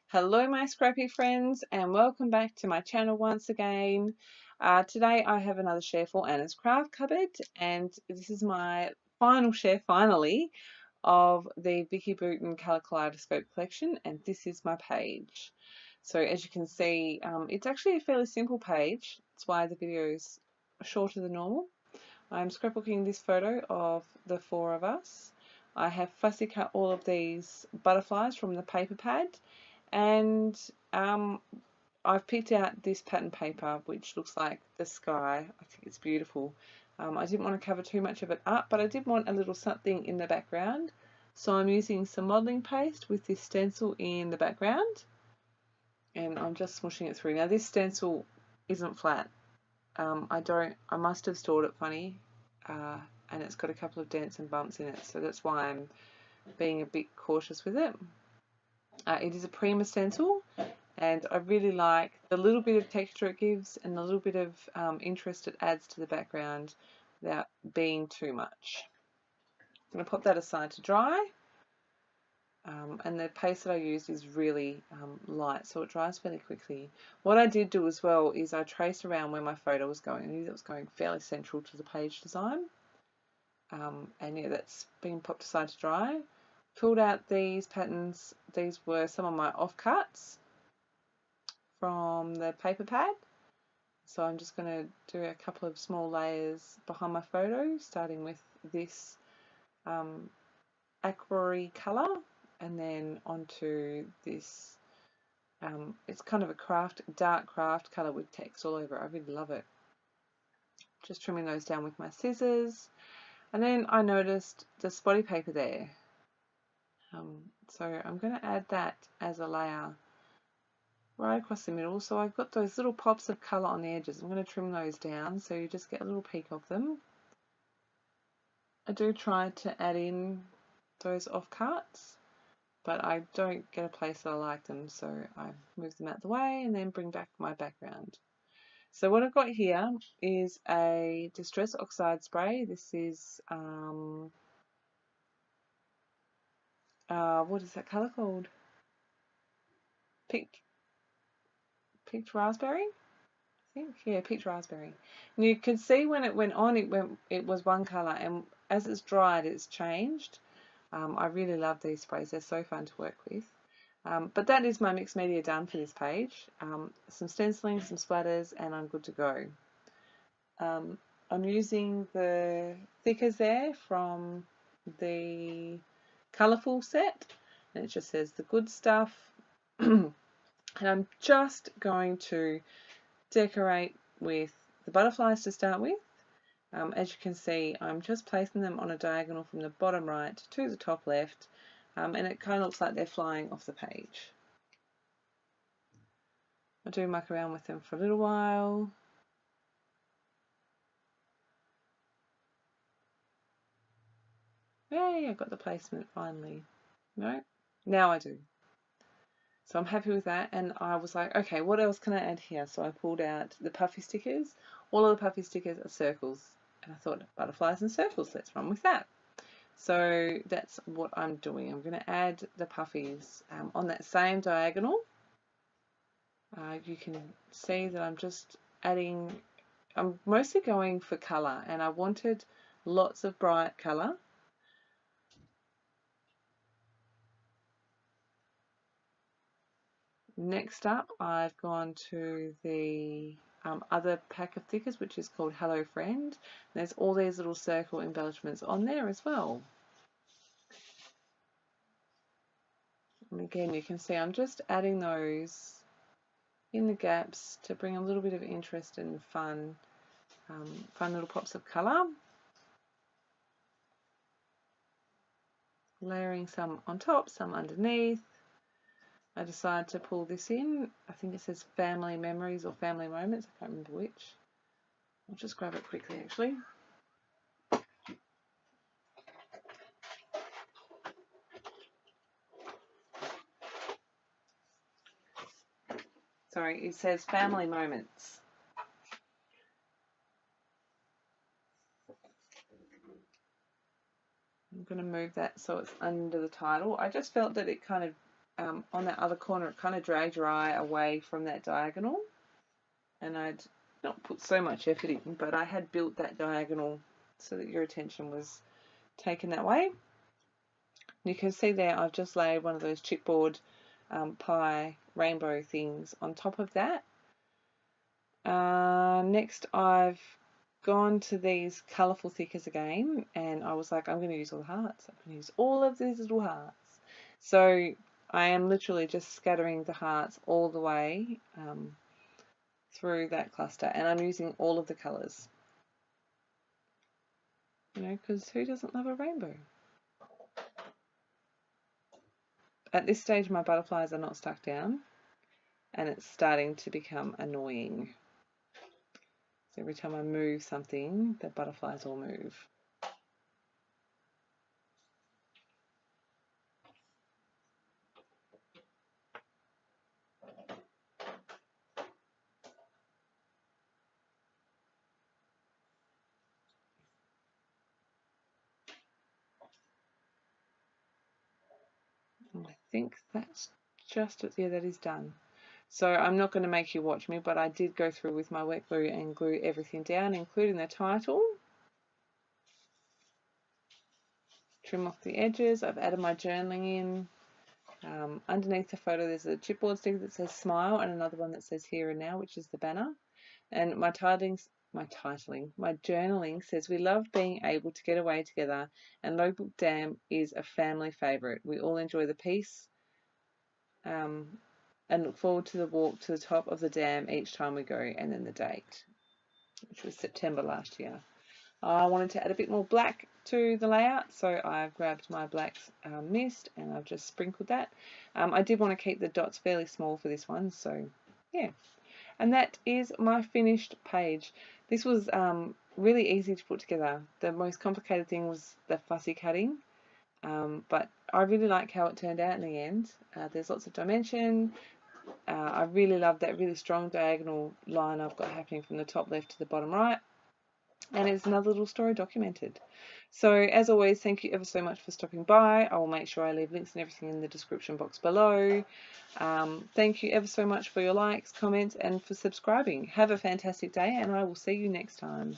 Hello my scrappy friends and welcome back to my channel once again. Today I have another share for Anna's Craft Cupboard, and this is my final share finally of the Vicki Boutin Color Kaleidoscope collection, and this is my page. So as you can see, it's actually a fairly simple page. That's why the video is shorter than normal. I'm scrapbooking this photo of the four of us. I have fussy cut all of these butterflies from the paper pad, and I've picked out this pattern paper which looks like the sky. I think it's beautiful. I didn't want to cover too much of it up, but I did want a little something in the background, so I'm using some modelling paste with this stencil in the background, and I'm just smushing it through. Now this stencil isn't flat. I must have stored it funny, uh, and it's got a couple of dents and bumps in it, so that's why I'm being a bit cautious with it. It is a Prima stencil, and I really like the little bit of texture it gives and the little bit of interest it adds to the background without being too much. I'm going to pop that aside to dry, and the paste that I used is really light, so it dries fairly quickly. What I did do as well is I traced around where my photo was going. I knew that was going fairly central to the page design, and yeah, that's been popped aside to dry. Filled out these patterns. These were some of my offcuts from the paper pad. So I'm just going to do a couple of small layers behind my photo, starting with this aquarry colour, and then onto this, it's kind of a dark craft colour with text all over it. I really love it. Just trimming those down with my scissors. And then I noticed the spotty paper there. So I'm going to add that as a layer right across the middle. So I've got those little pops of colour on the edges. I'm going to trim those down so you just get a little peek of them. I do try to add in those offcuts, but I don't get a place that I like them, so I move them out the way and then bring back my background. So what I've got here is a Distress Oxide spray. This is, what is that colour called? Peaked Raspberry? Yeah, peach raspberry. And you can see when it went on, it was one colour, and as it's dried, it's changed. I really love these sprays; they're so fun to work with. But that is my mixed media done for this page. Some stenciling, some splatters, and I'm good to go. I'm using the thickers there from the colourful set, and it just says the good stuff. And I'm just going to decorate with the butterflies to start with. As you can see, I'm just placing them on a diagonal from the bottom right to the top left, and it kind of looks like they're flying off the page. I do muck around with them for a little while. Yay, I got the placement finally. No, now I do. So I'm happy with that, and I was like, okay, what else can I add here? So I pulled out the puffy stickers. All of the puffy stickers are circles, and I thought butterflies and circles, let's run with that. So that's what I'm doing. I'm going to add the puffies on that same diagonal. You can see that I'm just adding, I'm mostly going for colour, and I wanted lots of bright colour. Next up, I've gone to the other pack of stickers, which is called Hello Friend. There's all these little circle embellishments on there as well. And again, you can see I'm just adding those in the gaps to bring a little bit of interest and fun little pops of colour. Layering some on top, some underneath. I decided to pull this in. I think it says family memories or family moments. I can't remember which. I'll just grab it quickly actually. Sorry, it says family moments. I'm going to move that so it's under the title. I just felt that it kind of on that other corner, it kind of dragged your eye away from that diagonal, and I'd not put so much effort in, but I had built that diagonal so that your attention was taken that way. You can see there I've just laid one of those chipboard pie rainbow things on top of that. Next I've gone to these colourful thickers again, and I was like, I'm going to use all the hearts. I'm going to use all of these little hearts. So I am literally just scattering the hearts all the way through that cluster, and I'm using all of the colours. You know, because who doesn't love a rainbow? At this stage my butterflies are not stuck down, and it's starting to become annoying. So every time I move something, the butterflies all move. I think that's just it. Yeah, that is done. So I'm not going to make you watch me, but I did go through with my wet glue and glue everything down, including the title. Trim off the edges. I've added my journaling in. Underneath the photo there's a chipboard sticker that says smile, and another one that says here and now, which is the banner. And my journaling says, we love being able to get away together, and Logbook Dam is a family favourite. We all enjoy the peace and look forward to the walk to the top of the dam each time we go, and then the date, which was September last year. I wanted to add a bit more black to the layout, so I've grabbed my black mist and I've just sprinkled that. I did want to keep the dots fairly small for this one, so yeah. And that is my finished page. This was really easy to put together. The most complicated thing was the fussy cutting, but I really like how it turned out in the end. There's lots of dimension. I really love that really strong diagonal line I've got happening from the top left to the bottom right. And it's another little story documented. So as always, thank you ever so much for stopping by. I will make sure I leave links and everything in the description box below. Thank you ever so much for your likes, comments, and for subscribing. Have a fantastic day, and I will see you next time.